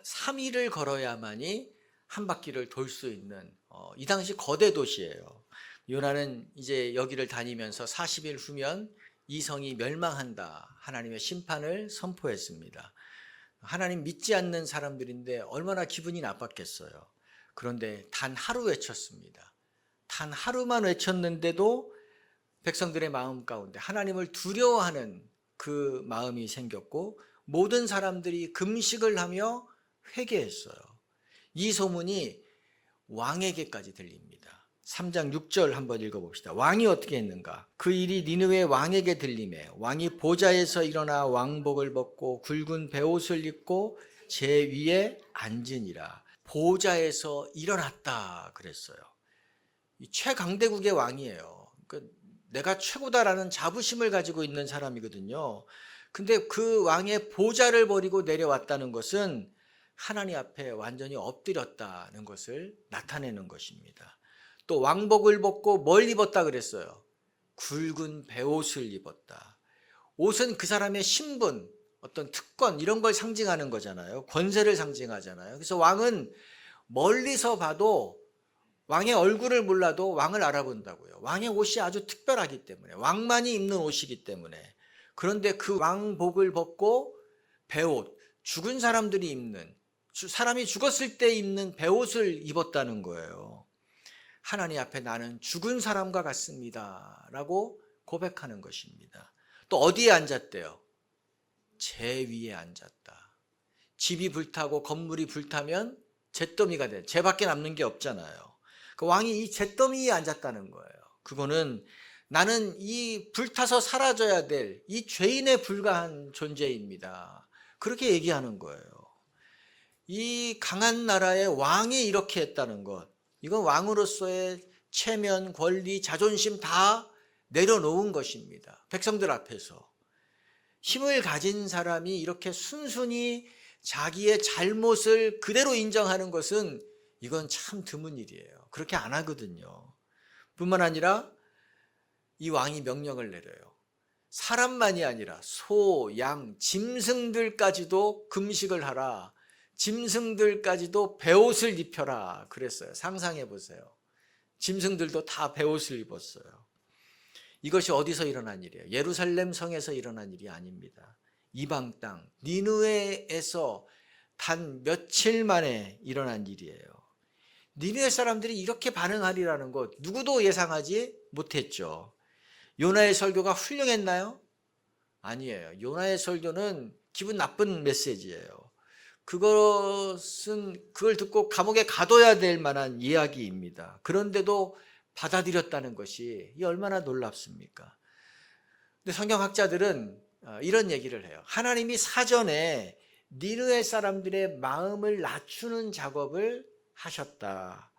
3일을 걸어야만이 한 바퀴를 돌 수 있는 이 당시 거대 도시예요. 요나는 이제 여기를 다니면서 40일 후면 이 성이 멸망한다. 하나님의 심판을 선포했습니다. 하나님 믿지 않는 사람들인데 얼마나 기분이 나빴겠어요. 그런데 단 하루 외쳤습니다. 단 하루만 외쳤는데도 백성들의 마음 가운데 하나님을 두려워하는 그 마음이 생겼고 모든 사람들이 금식을 하며 회개했어요. 이 소문이 왕에게까지 들립니다. 3장 6절 한번 읽어봅시다. 왕이 어떻게 했는가? 그 일이 니느웨 왕에게 들리매 왕이 보좌에서 일어나 왕복을 벗고 굵은 베옷을 입고 제 위에 앉으니라. 보좌에서 일어났다 그랬어요. 최강대국의 왕이에요. 내가 최고다라는 자부심을 가지고 있는 사람이거든요. 근데 그 왕의 보좌를 버리고 내려왔다는 것은 하나님 앞에 완전히 엎드렸다는 것을 나타내는 것입니다. 또 왕복을 벗고 뭘 입었다 그랬어요? 굵은 베옷을 입었다. 옷은 그 사람의 신분, 어떤 특권 이런 걸 상징하는 거잖아요. 권세를 상징하잖아요. 그래서 왕은 멀리서 봐도 왕의 얼굴을 몰라도 왕을 알아본다고요. 왕의 옷이 아주 특별하기 때문에, 왕만이 입는 옷이기 때문에. 그런데 그 왕복을 벗고 베옷, 죽은 사람들이 입는, 사람이 죽었을 때 입는 베옷을 입었다는 거예요. 하나님 앞에 나는 죽은 사람과 같습니다 라고 고백하는 것입니다. 또 어디에 앉았대요? 재 위에 앉았다. 집이 불타고 건물이 불타면 잿더미가 돼. 쟤밖에 남는 게 없잖아요. 그 왕이 이 잿더미에 앉았다는 거예요. 그거는 나는 이 불타서 사라져야 될 이 죄인에 불과한 존재입니다. 그렇게 얘기하는 거예요. 이 강한 나라의 왕이 이렇게 했다는 것, 이건 왕으로서의 체면, 권리, 자존심 다 내려놓은 것입니다. 백성들 앞에서. 힘을 가진 사람이 이렇게 순순히 자기의 잘못을 그대로 인정하는 것은 이건 참 드문 일이에요. 그렇게 안 하거든요. 뿐만 아니라 이 왕이 명령을 내려요. 사람만이 아니라 소, 양, 짐승들까지도 금식을 하라. 짐승들까지도 베옷을 입혀라 그랬어요. 상상해 보세요. 짐승들도 다 베옷을 입었어요. 이것이 어디서 일어난 일이에요? 예루살렘 성에서 일어난 일이 아닙니다. 이방 땅 니느웨에서 단 며칠 만에 일어난 일이에요. 니느웨 사람들이 이렇게 반응하리라는 것 누구도 예상하지 못했죠. 요나의 설교가 훌륭했나요? 아니에요. 요나의 설교는 기분 나쁜 메시지예요. 그걸 듣고 감옥에 가둬야 될 만한 이야기입니다. 그런데도 받아들였다는 것이 얼마나 놀랍습니까? 근데 성경학자들은 이런 얘기를 해요. 하나님이 사전에 니느웨 사람들의 마음을 낮추는 작업을 하셨다.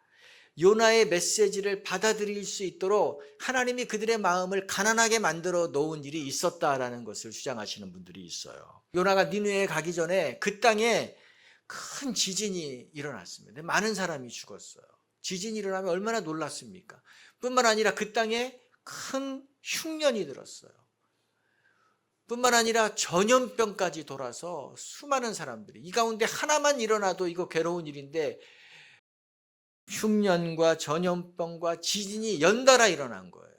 요나의 메시지를 받아들일 수 있도록 하나님이 그들의 마음을 가난하게 만들어 놓은 일이 있었다라는 것을 주장하시는 분들이 있어요. 요나가 니느웨에 가기 전에 그 땅에 큰 지진이 일어났습니다. 많은 사람이 죽었어요. 지진이 일어나면 얼마나 놀랐습니까? 뿐만 아니라 그 땅에 큰 흉년이 들었어요. 뿐만 아니라 전염병까지 돌아서 수많은 사람들이, 이 가운데 하나만 일어나도 이거 괴로운 일인데 흉년과 전염병과 지진이 연달아 일어난 거예요.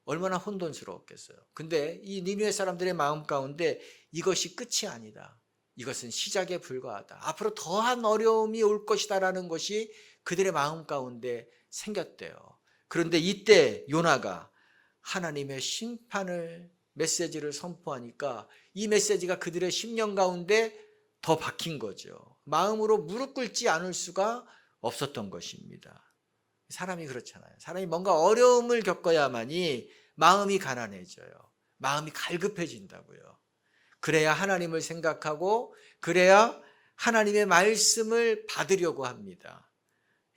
얼마나 혼돈스러웠겠어요. 근데 이 니느웨 사람들의 마음 가운데 이것이 끝이 아니다. 이것은 시작에 불과하다. 앞으로 더한 어려움이 올 것이다라는 것이 그들의 마음 가운데 생겼대요. 그런데 이때 요나가 하나님의 심판을 메시지를 선포하니까 이 메시지가 그들의 심령 가운데 더 박힌 거죠. 마음으로 무릎 꿇지 않을 수가 없었던 것입니다. 사람이 그렇잖아요. 사람이 뭔가 어려움을 겪어야만이 마음이 가난해져요. 마음이 갈급해진다고요. 그래야 하나님을 생각하고 그래야 하나님의 말씀을 받으려고 합니다.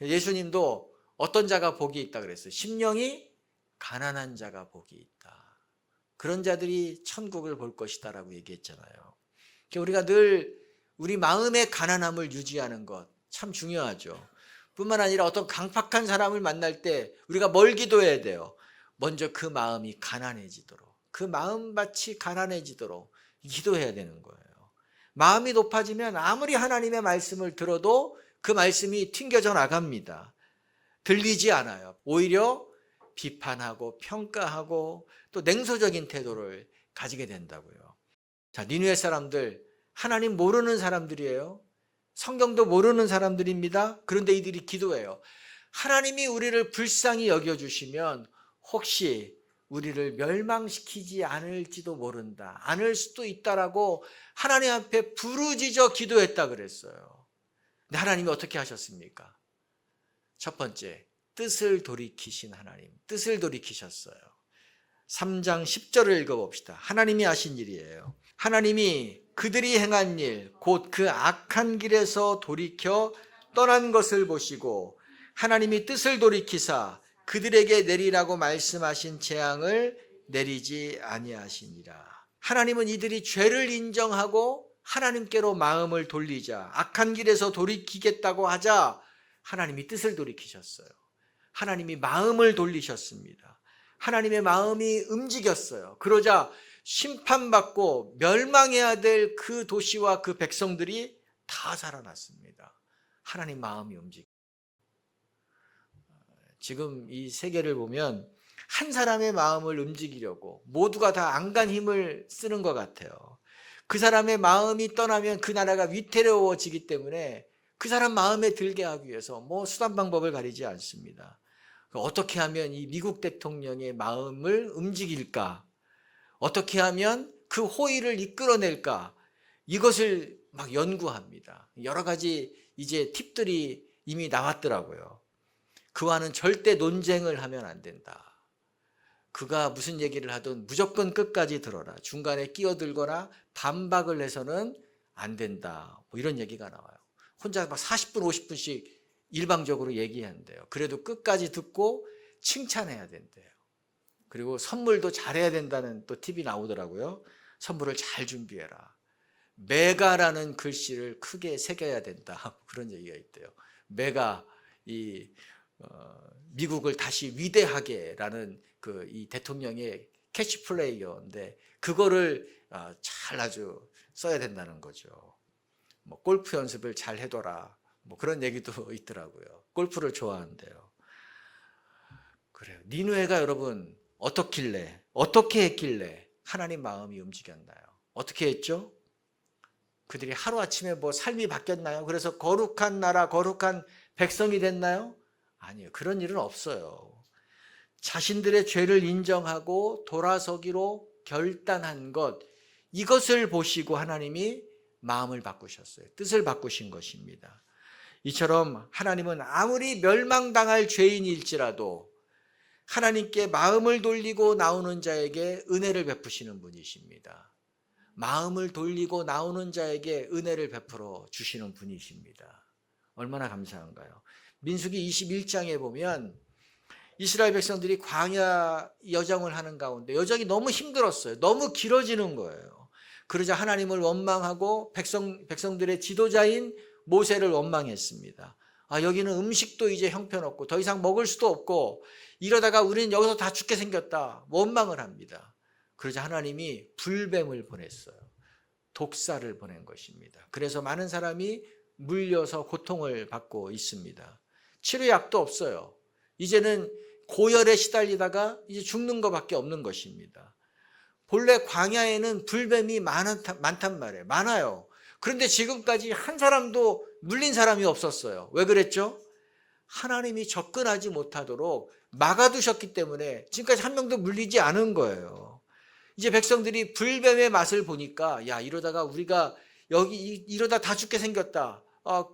예수님도 어떤 자가 복이 있다 그랬어요. 심령이 가난한 자가 복이 있다. 그런 자들이 천국을 볼 것이다라고 얘기했잖아요. 우리가 늘 우리 마음의 가난함을 유지하는 것 참 중요하죠. 뿐만 아니라 어떤 강팍한 사람을 만날 때 우리가 뭘 기도해야 돼요? 먼저 그 마음이 가난해지도록, 그 마음밭이 가난해지도록 기도해야 되는 거예요. 마음이 높아지면 아무리 하나님의 말씀을 들어도 그 말씀이 튕겨져 나갑니다. 들리지 않아요. 오히려 비판하고 평가하고 또 냉소적인 태도를 가지게 된다고요. 자, 니느웨 사람들 하나님 모르는 사람들이에요. 성경도 모르는 사람들입니다. 그런데 이들이 기도해요. 하나님이 우리를 불쌍히 여겨주시면 혹시 우리를 멸망시키지 않을지도 모른다. 않을 수도 있다라고 하나님 앞에 부르짖어 기도했다 그랬어요. 근데 하나님이 어떻게 하셨습니까? 첫 번째, 뜻을 돌이키신 하나님, 뜻을 돌이키셨어요. 3장 10절을 읽어봅시다. 하나님이 하신 일이에요. 하나님이 그들이 행한 일, 곧 그 악한 길에서 돌이켜 떠난 것을 보시고 하나님이 뜻을 돌이키사 그들에게 내리라고 말씀하신 재앙을 내리지 아니하시니라. 하나님은 이들이 죄를 인정하고 하나님께로 마음을 돌리자, 악한 길에서 돌이키겠다고 하자 하나님이 뜻을 돌이키셨어요. 하나님이 마음을 돌리셨습니다. 하나님의 마음이 움직였어요. 그러자 심판받고 멸망해야 될 그 도시와 그 백성들이 다 살아났습니다. 하나님 마음이 움직여요. 지금 이 세계를 보면 한 사람의 마음을 움직이려고 모두가 다 안간 힘을 쓰는 것 같아요. 그 사람의 마음이 떠나면 그 나라가 위태로워지기 때문에 그 사람 마음에 들게 하기 위해서 뭐 수단 방법을 가리지 않습니다. 어떻게 하면 이 미국 대통령의 마음을 움직일까? 어떻게 하면 그 호의를 이끌어낼까? 이것을 막 연구합니다. 여러 가지 이제 팁들이 이미 나왔더라고요. 그와는 절대 논쟁을 하면 안 된다. 그가 무슨 얘기를 하든 무조건 끝까지 들어라. 중간에 끼어들거나 반박을 해서는 안 된다. 뭐 이런 얘기가 나와요. 혼자 막 40분, 50분씩 일방적으로 얘기한대요. 그래도 끝까지 듣고 칭찬해야 된대요. 그리고 선물도 잘해야 된다는 또 팁이 나오더라고요. 선물을 잘 준비해라. 메가라는 글씨를 크게 새겨야 된다. 그런 얘기가 있대요. 메가 미국을 다시 위대하게라는 그 이 대통령의 캐치플레이어인데 그거를 잘 아주 써야 된다는 거죠. 뭐 골프 연습을 잘 해둬라. 뭐 그런 얘기도 있더라고요. 골프를 좋아한대요. 그래요. 니느웨가 여러분 어떻게 했길래 하나님 마음이 움직였나요? 어떻게 했죠? 그들이 하루아침에 뭐 삶이 바뀌었나요? 그래서 거룩한 나라, 거룩한 백성이 됐나요? 아니요. 그런 일은 없어요. 자신들의 죄를 인정하고 돌아서기로 결단한 것, 이것을 보시고 하나님이 마음을 바꾸셨어요. 뜻을 바꾸신 것입니다. 이처럼 하나님은 아무리 멸망당할 죄인일지라도 하나님께 마음을 돌리고 나오는 자에게 은혜를 베푸시는 분이십니다. 마음을 돌리고 나오는 자에게 은혜를 베풀어 주시는 분이십니다. 얼마나 감사한가요? 민수기 21장에 보면 이스라엘 백성들이 광야 여정을 하는 가운데 여정이 너무 힘들었어요. 너무 길어지는 거예요. 그러자 하나님을 원망하고 백성들의 지도자인 모세를 원망했습니다. 여기는 음식도 이제 형편없고 더 이상 먹을 수도 없고 이러다가 우리는 여기서 다 죽게 생겼다. 원망을 합니다. 그러자 하나님이 불뱀을 보냈어요. 독사를 보낸 것입니다. 그래서 많은 사람이 물려서 고통을 받고 있습니다. 치료약도 없어요. 이제는 고열에 시달리다가 이제 죽는 것밖에 없는 것입니다. 본래 광야에는 불뱀이 많단 말이에요. 많아요. 그런데 지금까지 한 사람도 물린 사람이 없었어요. 왜 그랬죠? 하나님이 접근하지 못하도록 막아두셨기 때문에 지금까지 한 명도 물리지 않은 거예요. 이제 백성들이 불뱀의 맛을 보니까 야, 이러다가 우리가 여기 이러다 다 죽게 생겼다.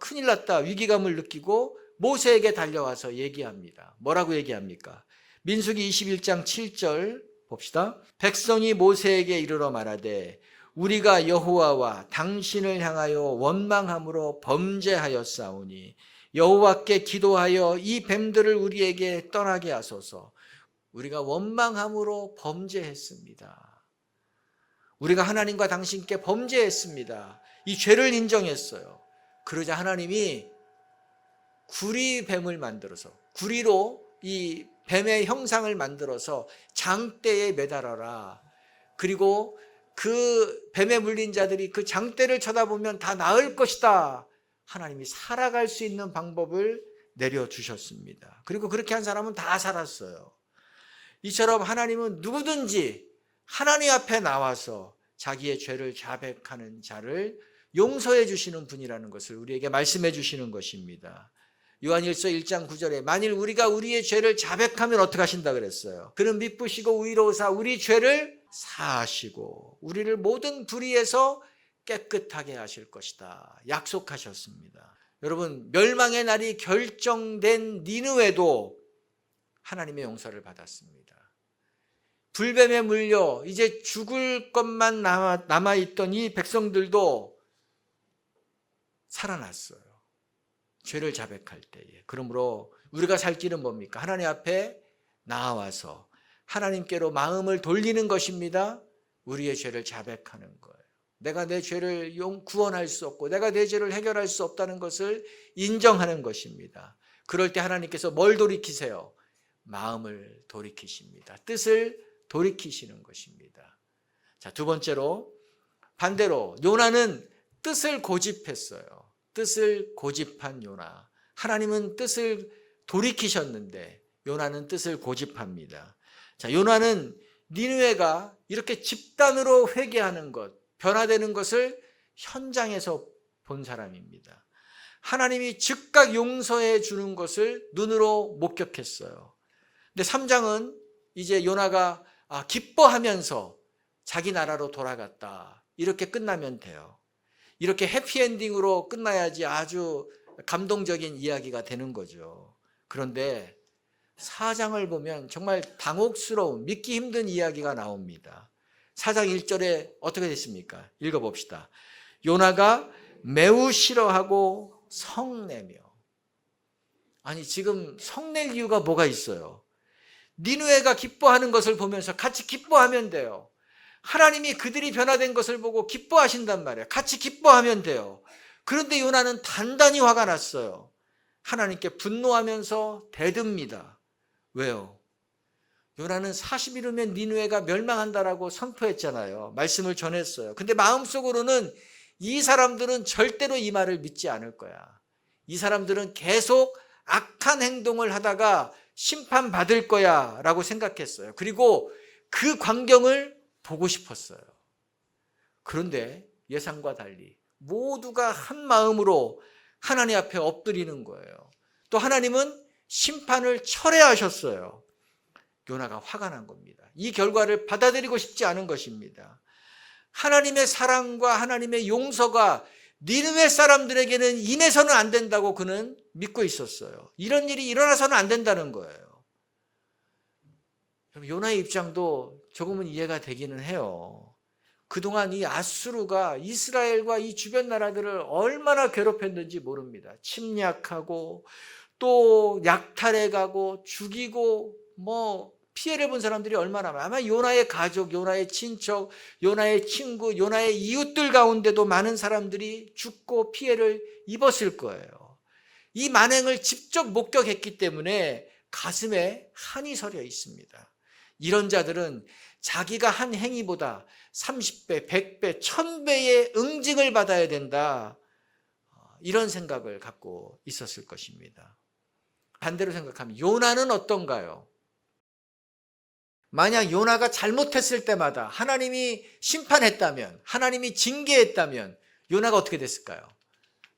큰일 났다. 위기감을 느끼고 모세에게 달려와서 얘기합니다. 뭐라고 얘기합니까? 민수기 21장 7절 봅시다. 백성이 모세에게 이르러 말하되 우리가 여호와와 당신을 향하여 원망함으로 범죄하였사오니 여호와께 기도하여 이 뱀들을 우리에게 떠나게 하소서. 우리가 원망함으로 범죄했습니다. 우리가 하나님과 당신께 범죄했습니다. 이 죄를 인정했어요. 그러자 하나님이 구리뱀을 만들어서 구리로 이 뱀의 형상을 만들어서 장대에 매달아라. 그리고 그 뱀에 물린 자들이 그 장대를 쳐다보면 다 나을 것이다. 하나님이 살아갈 수 있는 방법을 내려주셨습니다. 그리고 그렇게 한 사람은 다 살았어요. 이처럼 하나님은 누구든지 하나님 앞에 나와서 자기의 죄를 자백하는 자를 용서해 주시는 분이라는 것을 우리에게 말씀해 주시는 것입니다. 요한일서 1장 9절에 만일 우리가 우리의 죄를 자백하면 어떻게 하신다 그랬어요? 그는 미쁘시고 의로우사 우리 죄를 사하시고 우리를 모든 불의에서 깨끗하게 하실 것이다 약속하셨습니다. 여러분, 멸망의 날이 결정된 니느웨도 하나님의 용서를 받았습니다. 불뱀에 물려 이제 죽을 것만 남아있던 이 백성들도 살아났어요. 죄를 자백할 때에. 그러므로 우리가 살 길은 뭡니까? 하나님 앞에 나와서 하나님께로 마음을 돌리는 것입니다. 우리의 죄를 자백하는 거예요. 내가 내 죄를 구원할 수 없고 내가 내 죄를 해결할 수 없다는 것을 인정하는 것입니다. 그럴 때 하나님께서 뭘 돌이키세요? 마음을 돌이키십니다. 뜻을 돌이키시는 것입니다. 자, 두 번째로 반대로 요나는 뜻을 고집했어요. 뜻을 고집한 요나. 하나님은 뜻을 돌이키셨는데 요나는 뜻을 고집합니다. 자, 요나는 니느웨가 이렇게 집단으로 회개하는 것, 변화되는 것을 현장에서 본 사람입니다. 하나님이 즉각 용서해 주는 것을 눈으로 목격했어요. 근데 3장은 이제 요나가 기뻐하면서 자기 나라로 돌아갔다. 이렇게 끝나면 돼요. 이렇게 해피엔딩으로 끝나야지 아주 감동적인 이야기가 되는 거죠. 그런데 4장을 보면 정말 당혹스러운 믿기 힘든 이야기가 나옵니다. 4장 1절에 어떻게 됐습니까? 읽어봅시다. 요나가 매우 싫어하고 성내며. 아니, 지금 성낼 이유가 뭐가 있어요? 니느웨가 기뻐하는 것을 보면서 같이 기뻐하면 돼요. 하나님이 그들이 변화된 것을 보고 기뻐하신단 말이에요. 같이 기뻐하면 돼요. 그런데 요나는 단단히 화가 났어요. 하나님께 분노하면서 대듭니다. 왜요? 요나는 40일 후면 니느웨가 멸망한다라고 선포했잖아요. 말씀을 전했어요. 근데 마음속으로는 이 사람들은 절대로 이 말을 믿지 않을 거야. 이 사람들은 계속 악한 행동을 하다가 심판받을 거야 라고 생각했어요. 그리고 그 광경을 보고 싶었어요. 그런데 예상과 달리 모두가 한 마음으로 하나님 앞에 엎드리는 거예요. 또 하나님은 심판을 철회하셨어요. 요나가 화가 난 겁니다. 이 결과를 받아들이고 싶지 않은 것입니다. 하나님의 사랑과 하나님의 용서가 니느웨 사람들에게는 임해서는 안 된다고 그는 믿고 있었어요. 이런 일이 일어나서는 안 된다는 거예요. 요나의 입장도 조금은 이해가 되기는 해요. 그동안 이 아수르가 이스라엘과 이 주변 나라들을 얼마나 괴롭혔는지 모릅니다. 침략하고 또 약탈해가고 죽이고 피해를 본 사람들이 얼마나 많아요. 아마 요나의 가족, 요나의 친척, 요나의 친구, 요나의 이웃들 가운데도 많은 사람들이 죽고 피해를 입었을 거예요. 이 만행을 직접 목격했기 때문에 가슴에 한이 서려 있습니다. 이런 자들은 자기가 한 행위보다 30배, 100배, 1000배의 응징을 받아야 된다. 이런 생각을 갖고 있었을 것입니다. 반대로 생각하면 요나는 어떤가요? 만약 요나가 잘못했을 때마다 하나님이 심판했다면, 하나님이 징계했다면 요나가 어떻게 됐을까요?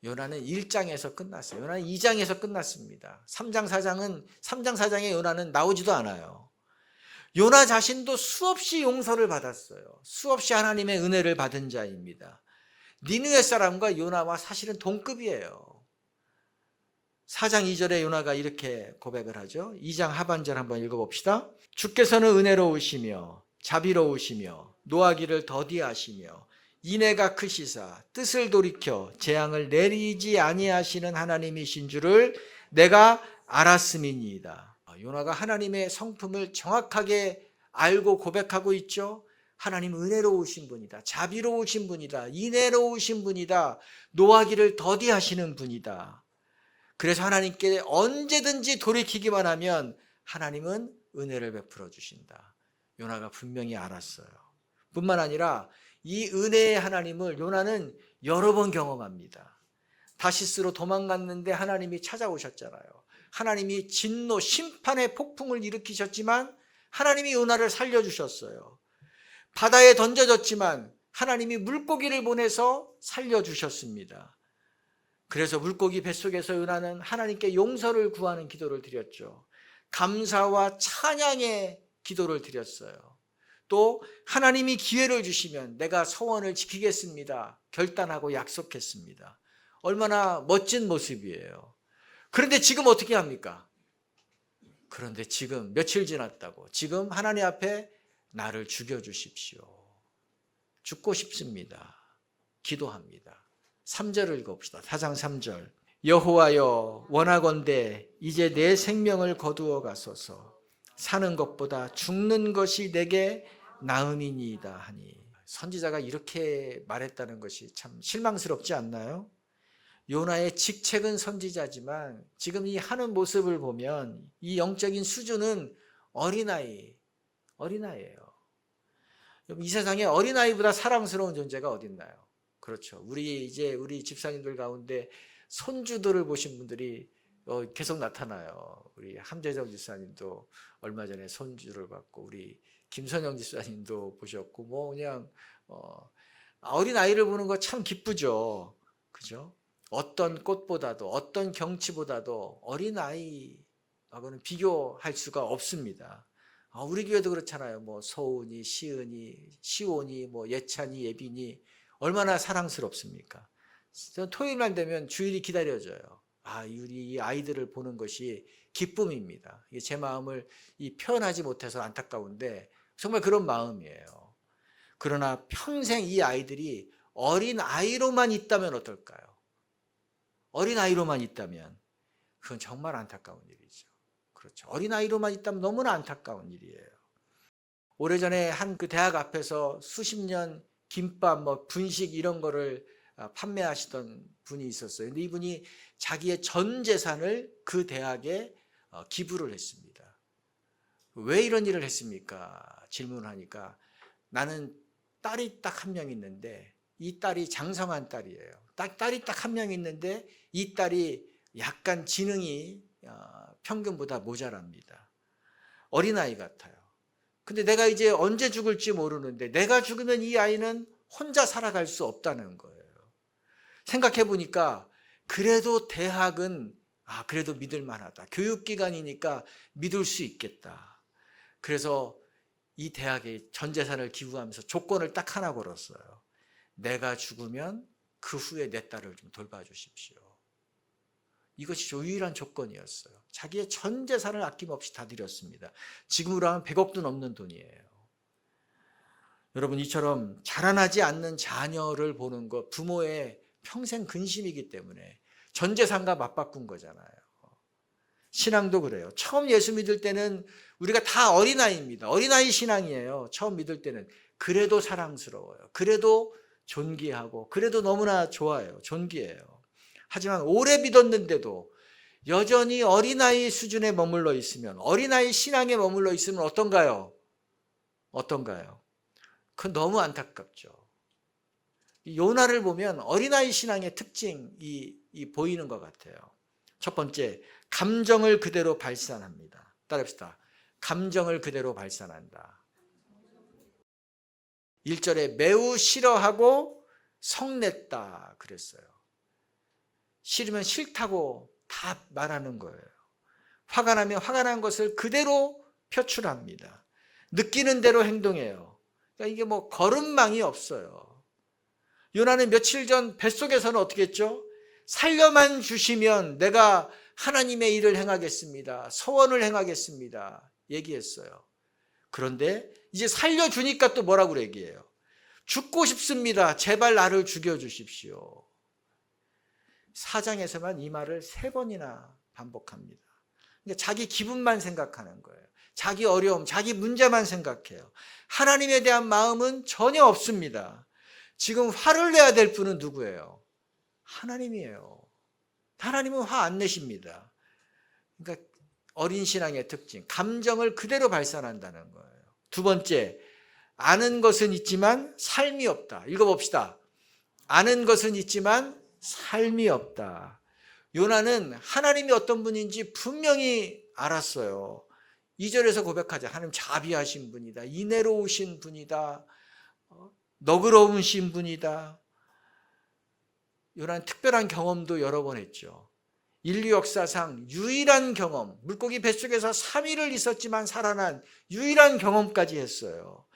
요나는 1장에서 끝났어요. 요나는 2장에서 끝났습니다. 3장 4장에 요나는 나오지도 않아요. 요나 자신도 수없이 용서를 받았어요. 수없이 하나님의 은혜를 받은 자입니다. 니느웨 사람과 요나와 사실은 동급이에요. 4장 2절에 요나가 이렇게 고백을 하죠. 2장 하반절 한번 읽어봅시다. 주께서는 은혜로우시며 자비로우시며 노하기를 더디하시며 인애가 크시사 뜻을 돌이켜 재앙을 내리지 아니하시는 하나님이신 줄을 내가 알았음이니이다. 요나가 하나님의 성품을 정확하게 알고 고백하고 있죠. 하나님 은혜로우신 분이다. 자비로우신 분이다. 인애로우신 분이다. 노하기를 더디하시는 분이다. 그래서 하나님께 언제든지 돌이키기만 하면 하나님은 은혜를 베풀어 주신다. 요나가 분명히 알았어요. 뿐만 아니라 이 은혜의 하나님을 요나는 여러 번 경험합니다. 다시스로 도망갔는데 하나님이 찾아오셨잖아요. 하나님이 진노, 심판의 폭풍을 일으키셨지만 하나님이 요나를 살려주셨어요. 바다에 던져졌지만 하나님이 물고기를 보내서 살려주셨습니다. 그래서 물고기 뱃속에서 요나는 하나님께 용서를 구하는 기도를 드렸죠. 감사와 찬양의 기도를 드렸어요. 또 하나님이 기회를 주시면 내가 서원을 지키겠습니다. 결단하고 약속했습니다. 얼마나 멋진 모습이에요. 그런데 지금 어떻게 합니까? 그런데 지금 며칠 지났다고 지금 하나님 앞에 나를 죽여주십시오. 죽고 싶습니다. 기도합니다. 3절을 읽어봅시다. 4장 3절. 여호와여 원하건대 이제 내 생명을 거두어 가소서. 사는 것보다 죽는 것이 내게 나음이니이다 하니. 선지자가 이렇게 말했다는 것이 참 실망스럽지 않나요? 요나의 직책은 선지자지만 지금 이 하는 모습을 보면 이 영적인 수준은 어린아이예요. 이 세상에 어린아이보다 사랑스러운 존재가 어딨나요? 그렇죠. 우리 집사님들 가운데 손주들을 보신 분들이 계속 나타나요. 우리 함재정 집사님도 얼마 전에 손주를 봤고, 우리 김선영 집사님도 보셨고, 뭐 그냥 어린 아이를 보는 거 참 기쁘죠. 그죠? 어떤 꽃보다도 어떤 경치보다도 어린 아이하고는 비교할 수가 없습니다. 우리 교회도 그렇잖아요. 뭐 서운이, 시은이, 시온이, 뭐 예찬이, 예빈이 얼마나 사랑스럽습니까? 저는 토요일 날 되면 주일이 기다려져요. 우리 이 아이들을 보는 것이 기쁨입니다. 제 마음을 표현하지 못해서 안타까운데 정말 그런 마음이에요. 그러나 평생 이 아이들이 어린 아이로만 있다면 어떨까요? 어린 아이로만 있다면 그건 정말 안타까운 일이죠. 그렇죠. 어린 아이로만 있다면 너무나 안타까운 일이에요. 오래전에 한 그 대학 앞에서 수십 년 김밥, 뭐 분식 이런 거를 판매하시던 분이 있었어요. 근데 이분이 자기의 전 재산을 그 대학에 기부를 했습니다. 왜 이런 일을 했습니까? 질문을 하니까 나는 딸이 딱 한 명 있는데 이 딸이 장성한 딸이에요. 딸이 딱 한 명 있는데 이 딸이 약간 지능이 평균보다 모자랍니다. 어린아이 같아요. 근데 내가 이제 언제 죽을지 모르는데 내가 죽으면 이 아이는 혼자 살아갈 수 없다는 거예요. 생각해 보니까 그래도 대학은 그래도 믿을 만하다. 교육기관이니까 믿을 수 있겠다. 그래서 이 대학에 전 재산을 기부하면서 조건을 딱 하나 걸었어요. 내가 죽으면 그 후에 내 딸을 좀 돌봐주십시오. 이것이 유일한 조건이었어요. 자기의 전 재산을 아낌없이 다 드렸습니다. 지금으로 하면 100억도 넘는 돈이에요. 여러분, 이처럼 자라나지 않는 자녀를 보는 것, 부모의 평생 근심이기 때문에 전 재산과 맞바꾼 거잖아요. 신앙도 그래요. 처음 예수 믿을 때는 우리가 다 어린아이입니다. 어린아이 신앙이에요. 처음 믿을 때는. 그래도 사랑스러워요. 그래도 존귀하고 그래도 너무나 좋아요. 존귀해요. 하지만 오래 믿었는데도 여전히 어린아이 수준에 머물러 있으면, 어린아이 신앙에 머물러 있으면 어떤가요? 그건 너무 안타깝죠. 요나를 보면 어린아이 신앙의 특징이 보이는 것 같아요. 첫 번째, 감정을 그대로 발산합니다. 따라합시다. 감정을 그대로 발산한다. 1절에 매우 싫어하고 성냈다 그랬어요. 싫으면 싫다고 다 말하는 거예요. 화가 나면 화가 난 것을 그대로 표출합니다. 느끼는 대로 행동해요. 그러니까 이게 뭐 거름망이 없어요. 요나는 며칠 전 뱃속에서는 어떻게 했죠? 살려만 주시면 내가 하나님의 일을 행하겠습니다. 서원을 행하겠습니다. 얘기했어요. 그런데 이제 살려주니까 또 뭐라고 얘기해요? 죽고 싶습니다. 제발 나를 죽여주십시오. 4장에서만 이 말을 3번이나 반복합니다. 그러니까 자기 기분만 생각하는 거예요. 자기 어려움, 자기 문제만 생각해요. 하나님에 대한 마음은 전혀 없습니다. 지금 화를 내야 될 분은 누구예요? 하나님이에요. 하나님은 화 안 내십니다. 그러니까 어린 신앙의 특징, 감정을 그대로 발산한다는 거예요. 두 번째, 아는 것은 있지만 삶이 없다. 읽어봅시다. 아는 것은 있지만 삶이 없다. 요나는 하나님이 어떤 분인지 분명히 알았어요. 2절에서 고백하자. 하나님 자비하신 분이다. 인애로우신 분이다. 너그러우신 분이다. 요나는 특별한 경험도 여러 번 했죠. 인류 역사상 유일한 경험, 물고기 뱃속에서 3일을 있었지만 살아난 유일한 경험까지 했어요.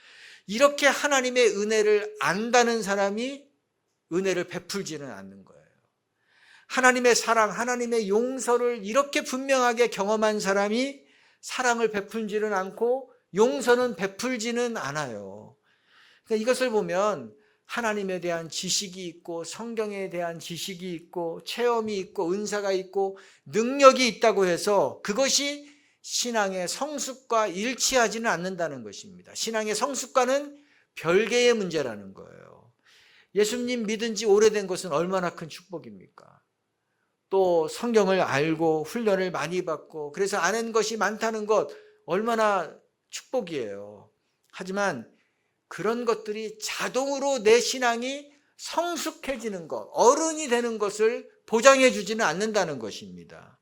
이렇게 하나님의 은혜를 안다는 사람이 은혜를 베풀지는 않는 거예요. 하나님의 사랑, 하나님의 용서를 이렇게 분명하게 경험한 사람이 사랑을 베풀지는 않고 용서는 베풀지는 않아요. 그러니까 이것을 보면 하나님에 대한 지식이 있고 성경에 대한 지식이 있고 체험이 있고 은사가 있고 능력이 있다고 해서 그것이 신앙의 성숙과 일치하지는 않는다는 것입니다. 신앙의 성숙과는 별개의 문제라는 거예요. 예수님 믿은 지 오래된 것은 얼마나 큰 축복입니까? 또 성경을 알고 훈련을 많이 받고 그래서 아는 것이 많다는 것 얼마나 축복이에요. 하지만 그런 것들이 자동으로 내 신앙이 성숙해지는 것, 어른이 되는 것을 보장해 주지는 않는다는 것입니다.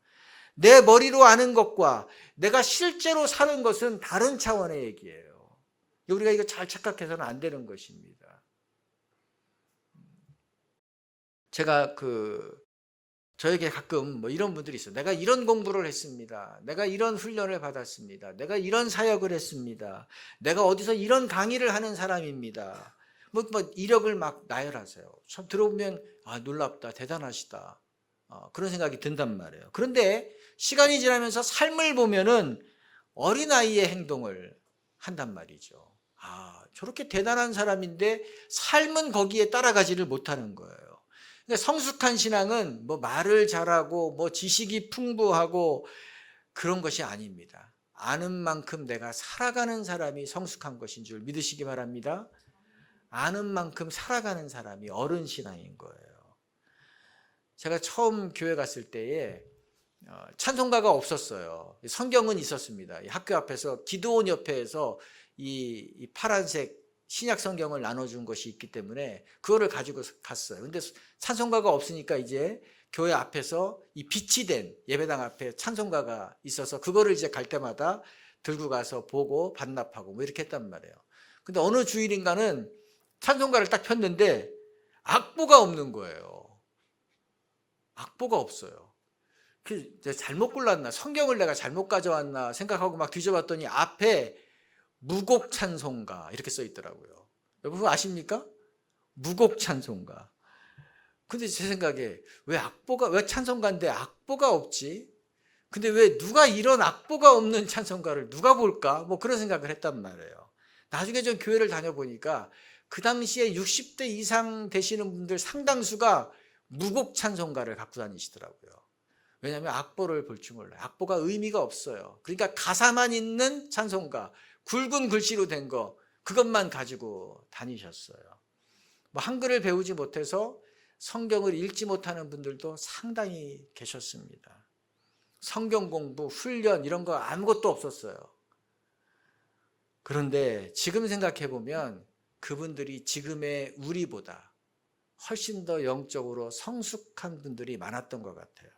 내 머리로 아는 것과 내가 실제로 사는 것은 다른 차원의 얘기예요. 우리가 이거 잘 착각해서는 안 되는 것입니다. 제가 저에게 가끔 뭐 이런 분들이 있어요. 내가 이런 공부를 했습니다. 내가 이런 훈련을 받았습니다. 내가 이런 사역을 했습니다. 내가 어디서 이런 강의를 하는 사람입니다. 뭐 이력을 막 나열하세요. 참 들어보면 놀랍다, 대단하시다. 그런 생각이 든단 말이에요. 그런데 시간이 지나면서 삶을 보면은 어린아이의 행동을 한단 말이죠. 저렇게 대단한 사람인데 삶은 거기에 따라가지를 못하는 거예요. 그러니까 성숙한 신앙은 뭐 말을 잘하고 뭐 지식이 풍부하고 그런 것이 아닙니다. 아는 만큼 내가 살아가는 사람이 성숙한 것인 줄 믿으시기 바랍니다. 아는 만큼 살아가는 사람이 어른 신앙인 거예요. 제가 처음 교회 갔을 때에 찬송가가 없었어요. 성경은 있었습니다. 학교 앞에서 기도원 옆에서 이 파란색 신약 성경을 나눠준 것이 있기 때문에 그거를 가지고 갔어요. 근데 찬송가가 없으니까 이제 교회 앞에서 이 빛이 된 예배당 앞에 찬송가가 있어서 그거를 이제 갈 때마다 들고 가서 보고 반납하고 뭐 이렇게 했단 말이에요. 근데 어느 주일인가는 찬송가를 딱 폈는데 악보가 없는 거예요. 악보가 없어요. 내가 잘못 골랐나, 성경을 내가 잘못 가져왔나 생각하고 막 뒤져봤더니 앞에 무곡 찬송가 이렇게 써 있더라고요. 여러분 아십니까? 무곡 찬송가. 근데 제 생각에 왜 찬송가인데 악보가 없지? 근데 왜 누가 이런 악보가 없는 찬송가를 누가 볼까? 뭐 그런 생각을 했단 말이에요. 나중에 좀 교회를 다녀보니까 그 당시에 60대 이상 되시는 분들 상당수가 무곡 찬송가를 갖고 다니시더라고요. 왜냐하면 악보를 볼 줄 몰라요. 악보가 의미가 없어요. 그러니까 가사만 있는 찬송가, 굵은 글씨로 된 거, 그것만 가지고 다니셨어요. 뭐 한글을 배우지 못해서 성경을 읽지 못하는 분들도 상당히 계셨습니다. 성경 공부, 훈련 이런 거 아무것도 없었어요. 그런데 지금 생각해 보면 그분들이 지금의 우리보다 훨씬 더 영적으로 성숙한 분들이 많았던 것 같아요.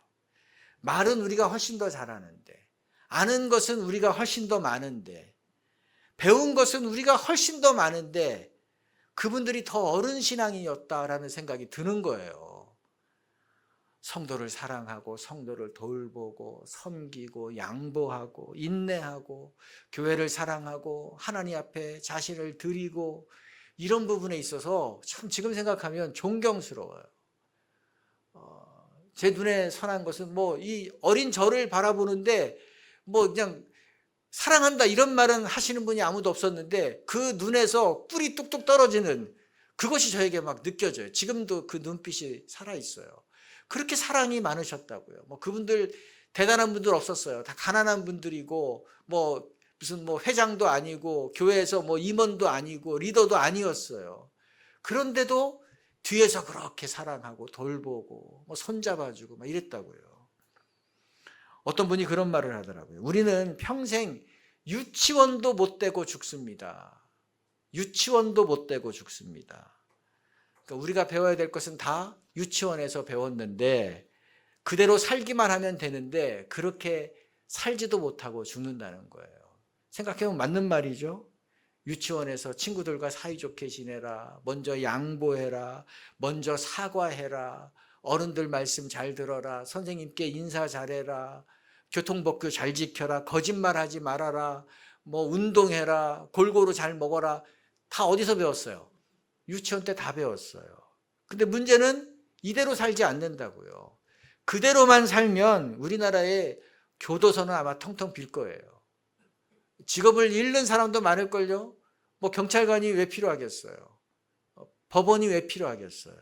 말은 우리가 훨씬 더 잘하는데, 아는 것은 우리가 훨씬 더 많은데, 배운 것은 우리가 훨씬 더 많은데 그분들이 더 어른 신앙이었다라는 생각이 드는 거예요. 성도를 사랑하고 성도를 돌보고 섬기고 양보하고 인내하고 교회를 사랑하고 하나님 앞에 자신을 드리고 이런 부분에 있어서 참 지금 생각하면 존경스러워요. 제 눈에 선한 것은 뭐 이 어린 저를 바라보는데 뭐 그냥 사랑한다 이런 말은 하시는 분이 아무도 없었는데 그 눈에서 꿀이 뚝뚝 떨어지는 그것이 저에게 막 느껴져요. 지금도 그 눈빛이 살아있어요. 그렇게 사랑이 많으셨다고요. 뭐 그분들 대단한 분들 없었어요. 다 가난한 분들이고 뭐 무슨 뭐 회장도 아니고 교회에서 뭐 임원도 아니고 리더도 아니었어요. 그런데도 뒤에서 그렇게 사랑하고 돌보고 뭐 손잡아주고 막 이랬다고요. 어떤 분이 그런 말을 하더라고요. 우리는 평생 유치원도 못 되고 죽습니다. 유치원도 못 되고 죽습니다. 그러니까 우리가 배워야 될 것은 다 유치원에서 배웠는데 그대로 살기만 하면 되는데 그렇게 살지도 못하고 죽는다는 거예요. 생각해보면 맞는 말이죠. 유치원에서 친구들과 사이좋게 지내라, 먼저 양보해라, 먼저 사과해라, 어른들 말씀 잘 들어라, 선생님께 인사 잘해라, 교통법규 잘 지켜라, 거짓말하지 말아라, 뭐 운동해라, 골고루 잘 먹어라. 다 어디서 배웠어요? 유치원 때 다 배웠어요. 근데 문제는 이대로 살지 않는다고요. 그대로만 살면 우리나라의 교도소는 아마 텅텅 빌 거예요. 직업을 잃는 사람도 많을걸요. 뭐 경찰관이 왜 필요하겠어요? 법원이 왜 필요하겠어요?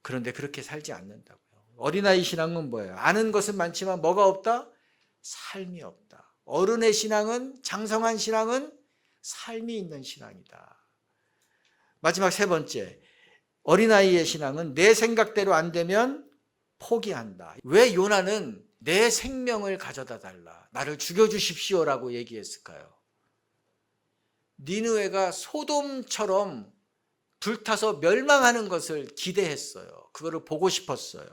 그런데 그렇게 살지 않는다고요. 어린아이 신앙은 뭐예요? 아는 것은 많지만 뭐가 없다? 삶이 없다. 어른의 신앙은, 장성한 신앙은 삶이 있는 신앙이다. 마지막 세 번째, 어린아이의 신앙은 내 생각대로 안 되면 포기한다. 왜 요나는 내 생명을 가져다 달라, 나를 죽여주십시오라고 얘기했을까요? 니느웨가 소돔처럼 불타서 멸망하는 것을 기대했어요. 그거를 보고 싶었어요.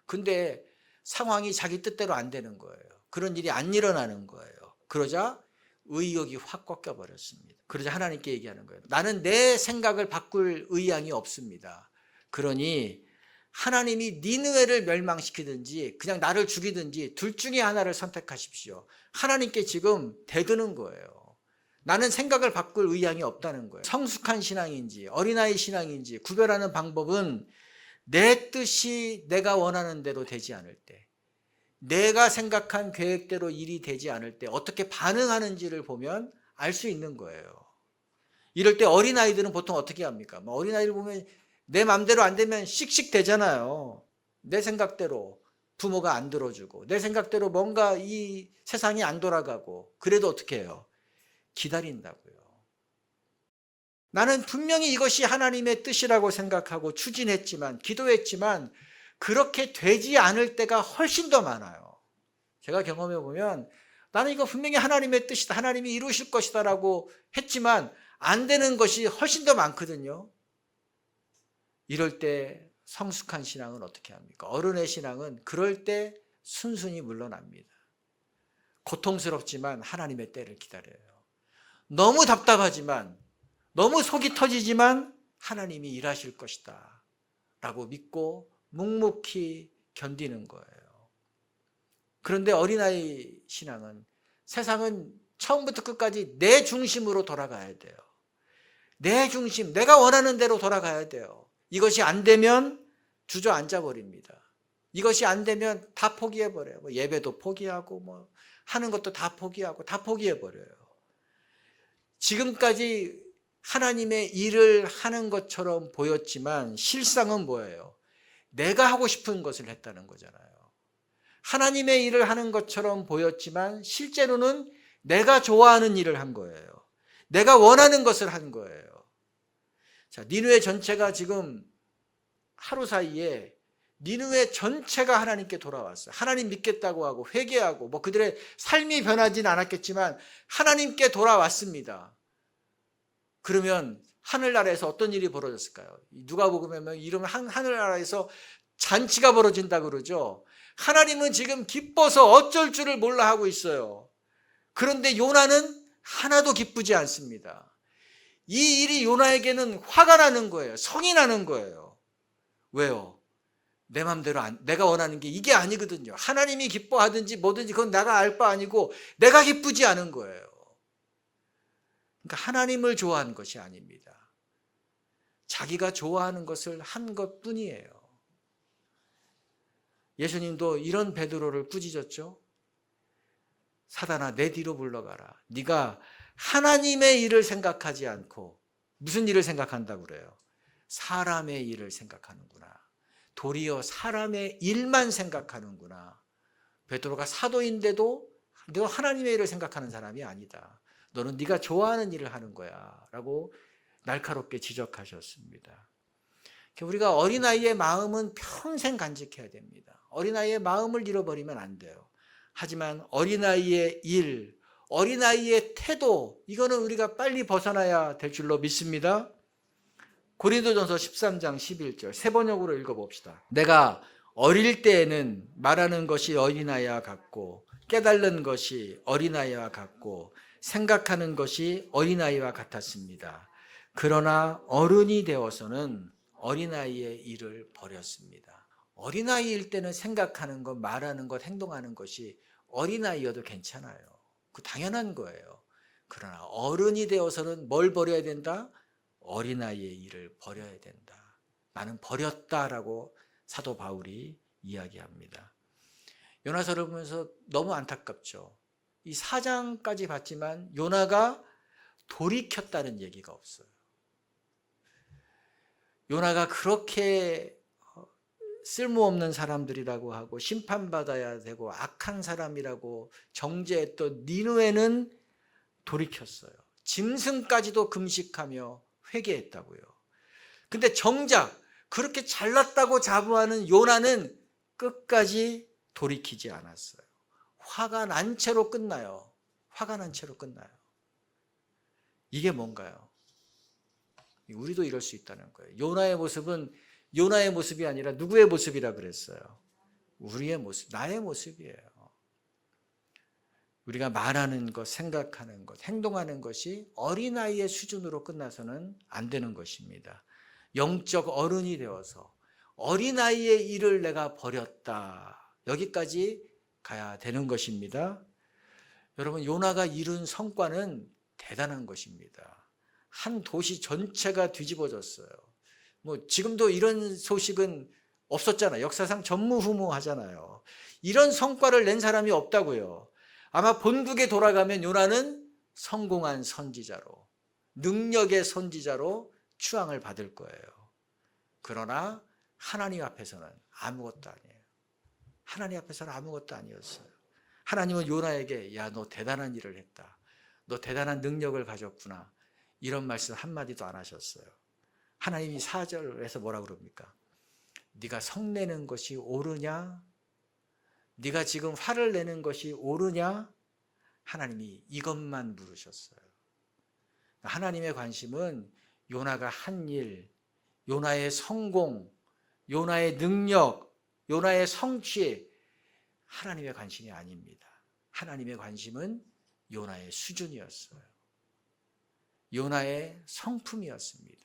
근데 상황이 자기 뜻대로 안 되는 거예요. 그런 일이 안 일어나는 거예요. 그러자 의욕이 확 꺾여 버렸습니다. 그러자 하나님께 얘기하는 거예요. 나는 내 생각을 바꿀 의향이 없습니다. 그러니 하나님이 니느웨를 멸망시키든지 그냥 나를 죽이든지 둘 중에 하나를 선택하십시오. 하나님께 지금 대드는 거예요. 나는 생각을 바꿀 의향이 없다는 거예요. 성숙한 신앙인지 어린아이 신앙인지 구별하는 방법은 내 뜻이 내가 원하는 대로 되지 않을 때, 내가 생각한 계획대로 일이 되지 않을 때 어떻게 반응하는지를 보면 알 수 있는 거예요. 이럴 때 어린아이들은 보통 어떻게 합니까? 어린아이를 보면 내 맘대로 안 되면 씩씩대잖아요. 내 생각대로 부모가 안 들어주고 내 생각대로 뭔가 이 세상이 안 돌아가고, 그래도 어떻게 해요? 기다린다고요. 나는 분명히 이것이 하나님의 뜻이라고 생각하고 추진했지만, 기도했지만 그렇게 되지 않을 때가 훨씬 더 많아요. 제가 경험해 보면 나는 이거 분명히 하나님의 뜻이다, 하나님이 이루실 것이다 라고 했지만 안 되는 것이 훨씬 더 많거든요. 이럴 때 성숙한 신앙은 어떻게 합니까? 어른의 신앙은 그럴 때 순순히 물러납니다. 고통스럽지만 하나님의 때를 기다려요. 너무 답답하지만, 너무 속이 터지지만 하나님이 일하실 것이다 라고 믿고 묵묵히 견디는 거예요. 그런데 어린아이 신앙은, 세상은 처음부터 끝까지 내 중심으로 돌아가야 돼요. 내 중심, 내가 원하는 대로 돌아가야 돼요. 이것이 안 되면 주저앉아 버립니다. 이것이 안 되면 다 포기해 버려요. 예배도 포기하고 하는 것도 다 포기하고 다 포기해 버려요. 지금까지 하나님의 일을 하는 것처럼 보였지만 실상은 뭐예요? 내가 하고 싶은 것을 했다는 거잖아요. 하나님의 일을 하는 것처럼 보였지만 실제로는 내가 좋아하는 일을 한 거예요. 내가 원하는 것을 한 거예요. 자, 니느웨 전체가 지금 하루 사이에 니느웨 전체가 하나님께 돌아왔어요. 하나님 믿겠다고 하고 회개하고 그들의 삶이 변하지는 않았겠지만 하나님께 돌아왔습니다. 그러면 하늘나라에서 어떤 일이 벌어졌을까요? 누가복음에 이러면 하늘나라에서 잔치가 벌어진다 그러죠. 하나님은 지금 기뻐서 어쩔 줄을 몰라 하고 있어요. 그런데 요나는 하나도 기쁘지 않습니다. 이 일이 요나에게는 화가 나는 거예요. 성이 나는 거예요. 왜요? 내 맘대로 내가 원하는 게 이게 아니거든요. 하나님이 기뻐하든지 뭐든지 그건 내가 알 바 아니고 내가 기쁘지 않은 거예요. 그러니까 하나님을 좋아하는 것이 아닙니다. 자기가 좋아하는 것을 한 것뿐이에요. 예수님도 이런 베드로를 꾸짖었죠. 사단아, 내 뒤로 물러가라. 네가 하나님의 일을 생각하지 않고 무슨 일을 생각한다고 그래요? 사람의 일을 생각하는구나. 도리어 사람의 일만 생각하는구나. 베드로가 사도인데도 너 하나님의 일을 생각하는 사람이 아니다. 너는 네가 좋아하는 일을 하는 거야 라고 날카롭게 지적하셨습니다. 우리가 어린아이의 마음은 평생 간직해야 됩니다. 어린아이의 마음을 잃어버리면 안 돼요. 하지만 어린아이의 일, 어린아이의 태도, 이거는 우리가 빨리 벗어나야 될 줄로 믿습니다. 고린도전서 13장 11절 세 번역으로 읽어봅시다. 내가 어릴 때에는 말하는 것이 어린아이와 같고 깨달는 것이 어린아이와 같고 생각하는 것이 어린아이와 같았습니다. 그러나 어른이 되어서는 어린아이의 일을 버렸습니다. 어린아이일 때는 생각하는 것, 말하는 것, 행동하는 것이 어린아이여도 괜찮아요. 그 당연한 거예요. 그러나 어른이 되어서는 뭘 버려야 된다? 어린아이의 일을 버려야 된다. 나는 버렸다라고 사도 바울이 이야기합니다. 요나서를 보면서 너무 안타깝죠. 이 4장까지 봤지만 요나가 돌이켰다는 얘기가 없어요. 요나가 그렇게 쓸모없는 사람들이라고 하고 심판받아야 되고 악한 사람이라고 정죄했던 니느웨는 돌이켰어요. 짐승까지도 금식하며 회개했다고요. 근데 정작 그렇게 잘났다고 자부하는 요나는 끝까지 돌이키지 않았어요. 화가 난 채로 끝나요. 화가 난 채로 끝나요. 이게 뭔가요? 우리도 이럴 수 있다는 거예요. 요나의 모습은 요나의 모습이 아니라 누구의 모습이라 그랬어요? 우리의 모습, 나의 모습이에요. 우리가 말하는 것, 생각하는 것, 행동하는 것이 어린아이의 수준으로 끝나서는 안 되는 것입니다. 영적 어른이 되어서 어린아이의 일을 내가 버렸다. 여기까지 가야 되는 것입니다. 여러분, 요나가 이룬 성과는 대단한 것입니다. 한 도시 전체가 뒤집어졌어요. 지금도 이런 소식은 없었잖아요. 역사상 전무후무하잖아요. 이런 성과를 낸 사람이 없다고요. 아마 본국에 돌아가면 요나는 성공한 선지자로, 능력의 선지자로 추앙을 받을 거예요. 그러나 하나님 앞에서는 아무것도 아니에요. 하나님 앞에서는 아무것도 아니었어요. 하나님은 요나에게 야, 너 대단한 일을 했다. 너 대단한 능력을 가졌구나. 이런 말씀 한마디도 안 하셨어요. 하나님이 4절에서 뭐라 그럽니까? 네가 성내는 것이 옳으냐? 네가 지금 화를 내는 것이 옳으냐? 하나님이 이것만 물으셨어요. 하나님의 관심은 요나가 한 일, 요나의 성공, 요나의 능력, 요나의 성취, 하나님의 관심이 아닙니다. 하나님의 관심은 요나의 수준이었어요. 요나의 성품이었습니다.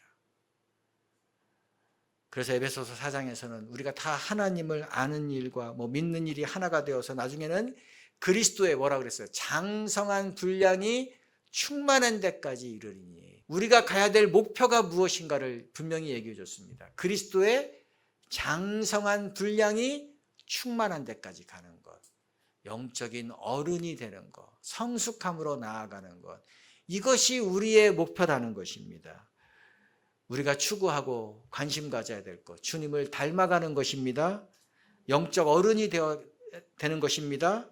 그래서 에베소서 4장에서는 우리가 다 하나님을 아는 일과 믿는 일이 하나가 되어서 나중에는 그리스도의 뭐라 그랬어요? 장성한 분량이 충만한 데까지 이르리니, 우리가 가야 될 목표가 무엇인가를 분명히 얘기해 줬습니다. 그리스도의 장성한 분량이 충만한 데까지 가는 것, 영적인 어른이 되는 것, 성숙함으로 나아가는 것, 이것이 우리의 목표라는 것입니다. 우리가 추구하고 관심 가져야 될 것, 주님을 닮아가는 것입니다. 영적 어른이 되는 것입니다.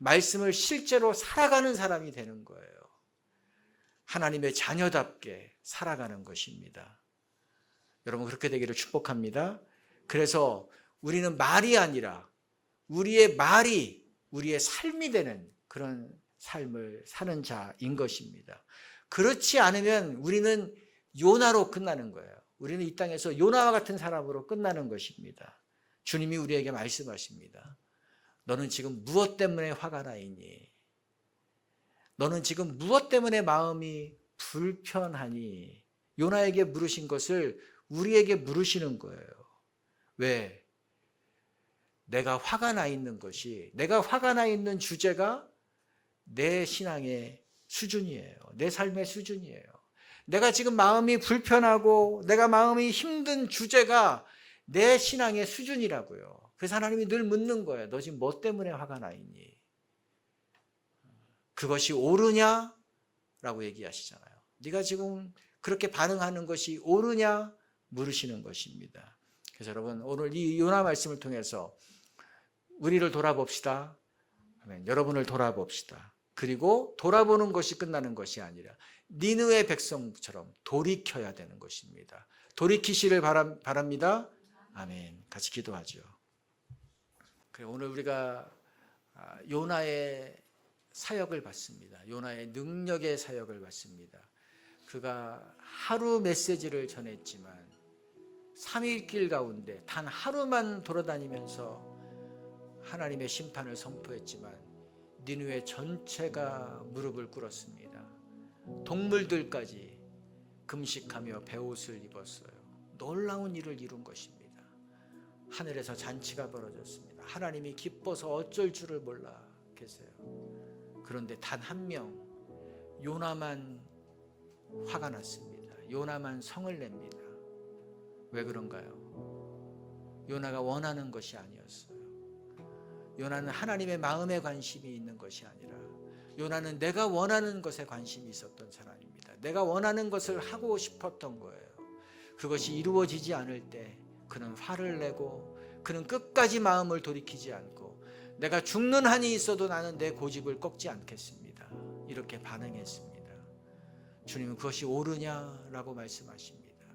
말씀을 실제로 살아가는 사람이 되는 거예요. 하나님의 자녀답게 살아가는 것입니다. 여러분, 그렇게 되기를 축복합니다. 그래서 우리는 말이 아니라 우리의 말이 우리의 삶이 되는 그런 삶을 사는 자인 것입니다. 그렇지 않으면 우리는 요나로 끝나는 거예요. 우리는 이 땅에서 요나와 같은 사람으로 끝나는 것입니다. 주님이 우리에게 말씀하십니다. 너는 지금 무엇 때문에 화가 나 있니? 너는 지금 무엇 때문에 마음이 불편하니? 요나에게 물으신 것을 우리에게 물으시는 거예요. 왜? 내가 화가 나 있는 것이, 내가 화가 나 있는 주제가 내 신앙의 수준이에요. 내 삶의 수준이에요. 내가 지금 마음이 불편하고 내가 마음이 힘든 주제가 내 신앙의 수준이라고요. 그래서 하나님이 늘 묻는 거예요. 너 지금 뭐 때문에 화가 나 있니? 그것이 옳으냐? 라고 얘기하시잖아요. 네가 지금 그렇게 반응하는 것이 옳으냐? 물으시는 것입니다. 그래서 여러분, 오늘 이 요나 말씀을 통해서 우리를 돌아봅시다. 여러분을 돌아봅시다. 그리고 돌아보는 것이 끝나는 것이 아니라 니느웨 백성처럼 돌이켜야 되는 것입니다. 돌이키시를 바랍니다. 아멘. 같이 기도하죠. 오늘 우리가 요나의 사역을 받습니다. 요나의 능력의 사역을 받습니다. 그가 하루 메시지를 전했지만 3일 길 가운데 단 하루만 돌아다니면서 하나님의 심판을 선포했지만 니느웨 전체가 무릎을 꿇었습니다. 동물들까지 금식하며 베옷을 입었어요. 놀라운 일을 이룬 것입니다. 하늘에서 잔치가 벌어졌습니다. 하나님이 기뻐서 어쩔 줄을 몰라 계세요. 그런데 단 한 명, 요나만 화가 났습니다. 요나만 성을 냅니다. 왜 그런가요? 요나가 원하는 것이 아니었어요. 요나는 하나님의 마음에 관심이 있는 것이 아니라 요나는 내가 원하는 것에 관심이 있었던 사람입니다. 내가 원하는 것을 하고 싶었던 거예요. 그것이 이루어지지 않을 때 그는 화를 내고 그는 끝까지 마음을 돌이키지 않고 내가 죽는 한이 있어도 나는 내 고집을 꺾지 않겠습니다. 이렇게 반응했습니다. 주님은 그것이 옳으냐라고 말씀하십니다.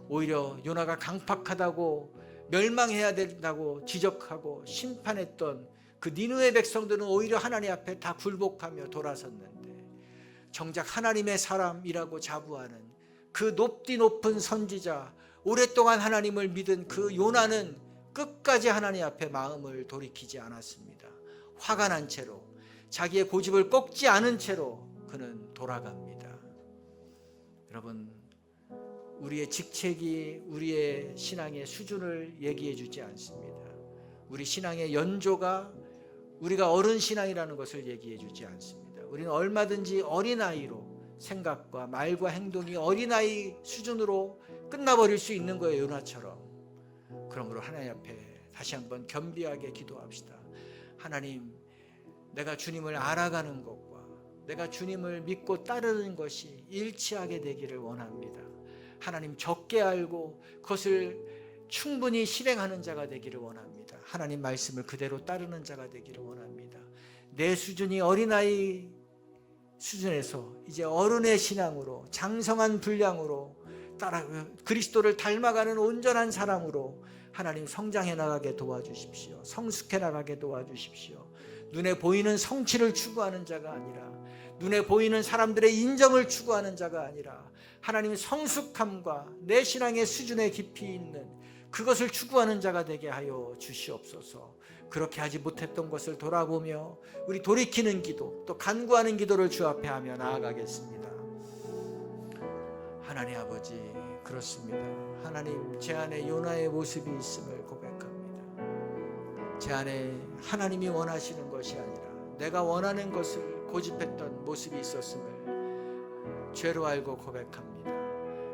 오히려 요나가 강팍하다고 멸망해야 된다고 지적하고 심판했던 그 니느웨 백성들은 오히려 하나님 앞에 다 굴복하며 돌아섰는데 정작 하나님의 사람이라고 자부하는 그 높은 선지자, 오랫동안 하나님을 믿은 그 요나는 끝까지 하나님 앞에 마음을 돌이키지 않았습니다. 화가 난 채로 자기의 고집을 꺾지 않은 채로 그는 돌아갑니다. 여러분, 우리의 직책이 우리의 신앙의 수준을 얘기해 주지 않습니다. 우리 신앙의 연조가 우리가 어른 신앙이라는 것을 얘기해 주지 않습니다. 우리는 얼마든지 어린아이로 생각과 말과 행동이 어린아이 수준으로 끝나버릴 수 있는 거예요. 요나처럼. 그러므로 하나님 앞에 다시 한번 겸비하게 기도합시다. 하나님, 내가 주님을 알아가는 것과 내가 주님을 믿고 따르는 것이 일치하게 되기를 원합니다. 하나님, 적게 알고 그것을 충분히 실행하는 자가 되기를 원합니다. 하나님 말씀을 그대로 따르는 자가 되기를 원합니다. 내 수준이 어린아이 수준에서 이제 어른의 신앙으로 장성한 분량으로 따라 그리스도를 닮아가는 온전한 사람으로 하나님 성장해 나가게 도와주십시오. 성숙해 나가게 도와주십시오. 눈에 보이는 성취를 추구하는 자가 아니라 눈에 보이는 사람들의 인정을 추구하는 자가 아니라 하나님의 성숙함과 내 신앙의 수준에 깊이 있는 그것을 추구하는 자가 되게 하여 주시옵소서. 그렇게 하지 못했던 것을 돌아보며 우리 돌이키는 기도, 또 간구하는 기도를 주 앞에 하며 나아가겠습니다. 하나님 아버지, 그렇습니다. 하나님, 제 안에 요나의 모습이 있음을 고백합니다. 제 안에 하나님이 원하시는 것이 아니라 내가 원하는 것을 고집했던 모습이 있었음을 죄로 알고 고백합니다.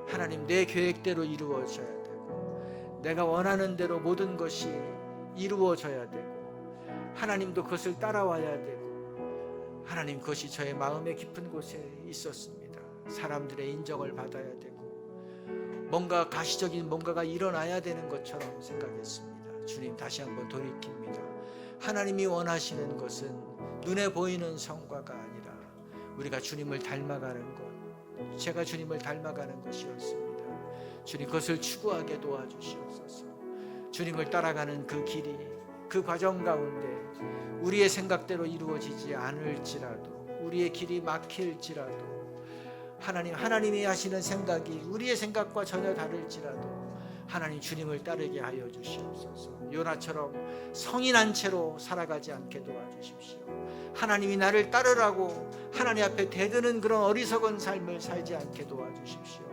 하나님, 내 계획대로 이루어져야 되고 내가 원하는 대로 모든 것이 이루어져야 되고 하나님도 그것을 따라와야 되고 하나님, 그것이 저의 마음의 깊은 곳에 있었습니다. 사람들의 인정을 받아야 되고 뭔가 가시적인 뭔가가 일어나야 되는 것처럼 생각했습니다. 주님, 다시 한번 돌이킵니다. 하나님이 원하시는 것은 눈에 보이는 성과가 아니라 우리가 주님을 닮아가는 것, 제가 주님을 닮아가는 것이었습니다. 주님, 그것을 추구하게 도와주시옵소서. 주님을 따라가는 그 길이, 그 과정 가운데 우리의 생각대로 이루어지지 않을지라도, 우리의 길이 막힐지라도, 하나님이 하시는 생각이 우리의 생각과 전혀 다를지라도 하나님, 주님을 따르게 하여 주시옵소서. 요나처럼 성인한 채로 살아가지 않게 도와주십시오. 하나님이 나를 따르라고 하나님 앞에 대드는 그런 어리석은 삶을 살지 않게 도와주십시오.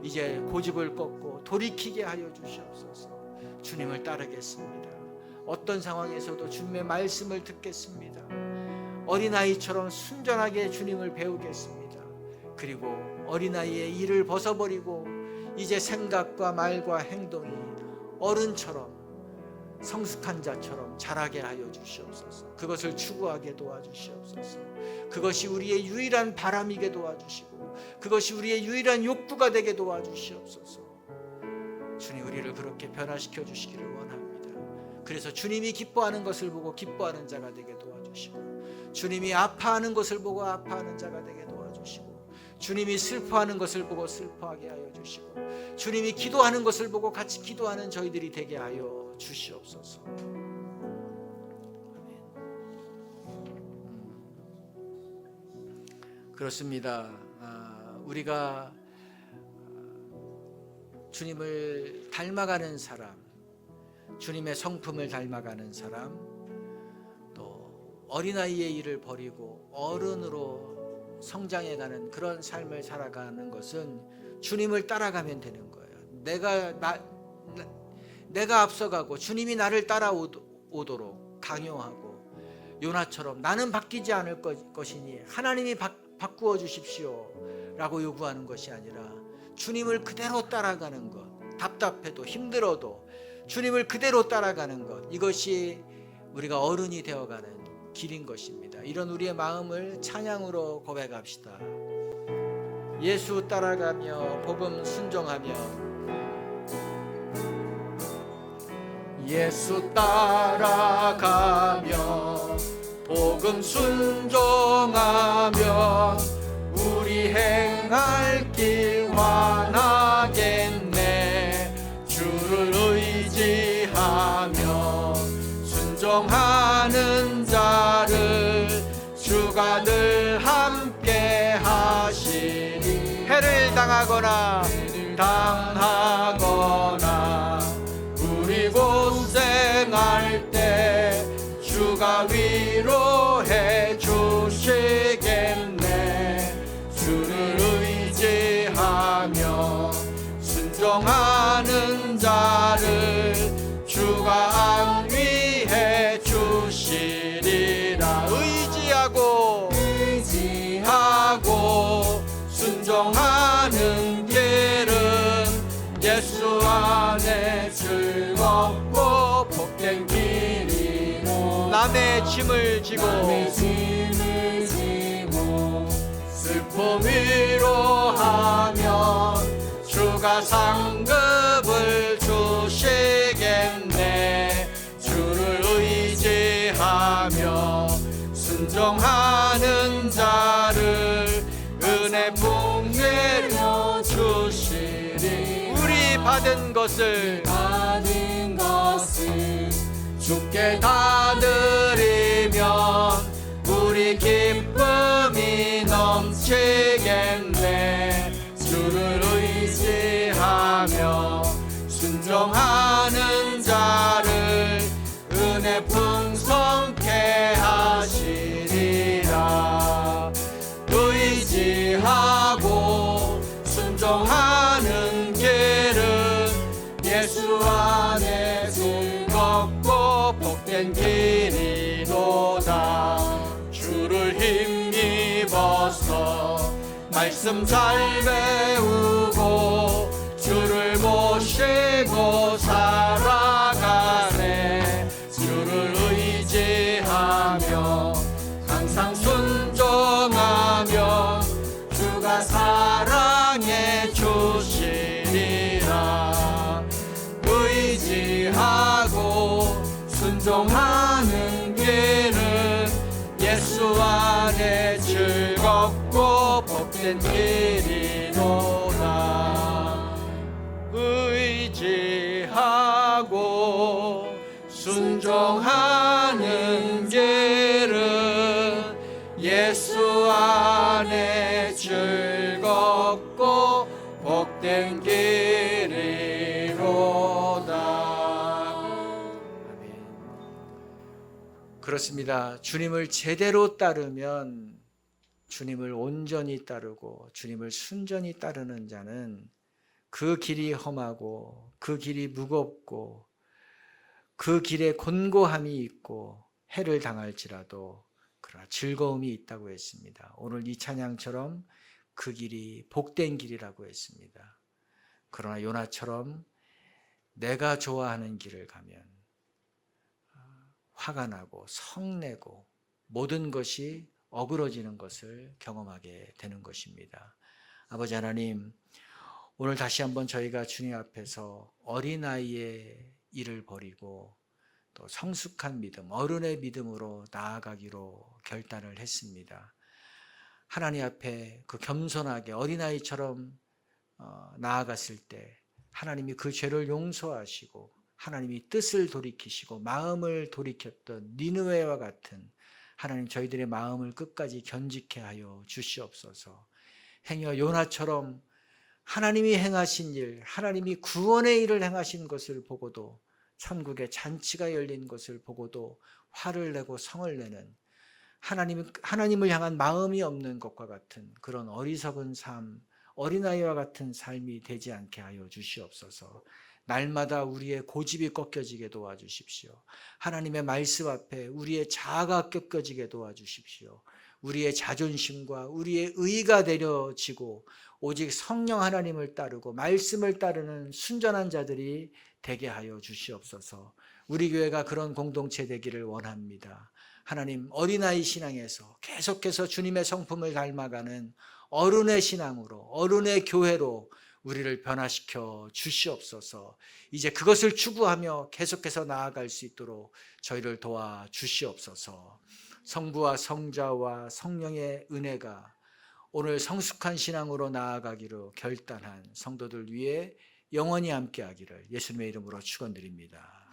이제 고집을 꺾고 돌이키게 하여 주시옵소서. 주님을 따르겠습니다. 어떤 상황에서도 주님의 말씀을 듣겠습니다. 어린아이처럼 순전하게 주님을 배우겠습니다. 그리고 어린아이의 일을 벗어버리고 이제 생각과 말과 행동이 어른처럼 성숙한 자처럼 자라게 하여 주시옵소서. 그것을 추구하게 도와주시옵소서. 그것이 우리의 유일한 바람이게 도와주시고 그것이 우리의 유일한 욕구가 되게 도와주시옵소서. 주님, 우리를 그렇게 변화시켜 주시기를 원합니다. 그래서 주님이 기뻐하는 것을 보고 기뻐하는 자가 되게 도와주시고 주님이 아파하는 것을 보고 아파하는 자가 되게 도와주시고 주님이 슬퍼하는 것을 보고 슬퍼하게 하여 주시고 주님이 기도하는 것을 보고 같이 기도하는 저희들이 되게 하여 주시옵소서. 아멘. 그렇습니다. 우리가 주님을 닮아가는 사람, 주님의 성품을 닮아가는 사람, 또 어린아이의 일을 버리고 어른으로 성장해가는 그런 삶을 살아가는 것은 주님을 따라가면 되는 거예요. 내가 앞서가고 주님이 나를 따라오도록 강요하고, 요나처럼 나는 바뀌지 않을 것이니 하나님이 바꾸어 주십시오 라고 요구하는 것이 아니라 주님을 그대로 따라가는 것, 답답해도 힘들어도 주님을 그대로 따라가는 것, 이것이 우리가 어른이 되어가는 길인 것입니다. 이런 우리의 마음을 찬양으로 고백합시다. 예수 따라가며 복음 순종하며, 예수 따라가며 복음 순종하며 우리 행할 길 환하겠네. 주를 의지하며 순종하는 자를 주가 늘 함께 하시리. 해를 당하거나 우리 고생할 때 주가 위로해 주시겠네. 주를 의지하며 순종하는 자를 주가 안위해 주시리라. 의지하고 순종하는 길은 예수 안에 즐겁고 복된 길이로. 남의 짐을 지고 슬픔 위로하며 주가 상급을 주시겠네. 주를 의지하며 순종하는 자를 은혜 풍내려 주시리. 우리 받은 것을 주께 다 드리면 우리 기쁨이 넘치겠네. 주를 의지하며 순종하는 자를 은혜 풍성케 하시리라. 의지하고 순종하는 길은 예수 안에 즐겁고 복된 길이로다. 주를 힘입어서 말씀 잘 배우고 주를 모시고 살아가네. 주를 의지하며 항상 순종하며 주가 사랑해 주시리라. 의지하고 순종하는 길은 예수 안에 즐겁고 복된 길이로다. 의지하고 순종하는 길은 예수 안에 즐겁고 복된 길이로다. 아멘. 그렇습니다. 주님을 제대로 따르면, 주님을 온전히 따르고 주님을 순전히 따르는 자는 그 길이 험하고 그 길이 무겁고 그 길에 곤고함이 있고 해를 당할지라도 그러나 즐거움이 있다고 했습니다. 오늘 이 찬양처럼 그 길이 복된 길이라고 했습니다. 그러나 요나처럼 내가 좋아하는 길을 가면 화가 나고 성내고 모든 것이 어그러지는 것을 경험하게 되는 것입니다. 아버지 하나님, 오늘 다시 한번 저희가 주님 앞에서 어린아이의 일을 버리고 또 성숙한 믿음, 어른의 믿음으로 나아가기로 결단을 했습니다. 하나님 앞에 그 겸손하게 어린아이처럼 나아갔을 때 하나님이 그 죄를 용서하시고 하나님이 뜻을 돌이키시고 마음을 돌이켰던 니느웨와 같은 하나님 저희들의 마음을 끝까지 견직케 하여 주시옵소서. 행여 요나처럼 하나님이 행하신 일, 하나님이 구원의 일을 행하신 것을 보고도, 천국의 잔치가 열린 것을 보고도 화를 내고 성을 내는, 하나님을 향한 마음이 없는 것과 같은 그런 어리석은 삶, 어린아이와 같은 삶이 되지 않게 하여 주시옵소서. 날마다 우리의 고집이 꺾여지게 도와주십시오. 하나님의 말씀 앞에 우리의 자아가 꺾여지게 도와주십시오. 우리의 자존심과 우리의 의가 내려지고 오직 성령 하나님을 따르고 말씀을 따르는 순전한 자들이 되게 하여 주시옵소서. 우리 교회가 그런 공동체 되기를 원합니다. 하나님, 어린아이 신앙에서 계속해서 주님의 성품을 닮아가는 어른의 신앙으로, 어른의 교회로 우리를 변화시켜 주시옵소서. 이제 그것을 추구하며 계속해서 나아갈 수 있도록 저희를 도와 주시옵소서. 성부와 성자와 성령의 은혜가 오늘 성숙한 신앙으로 나아가기로 결단한 성도들 위해 영원히 함께하기를 예수님의 이름으로 축원드립니다.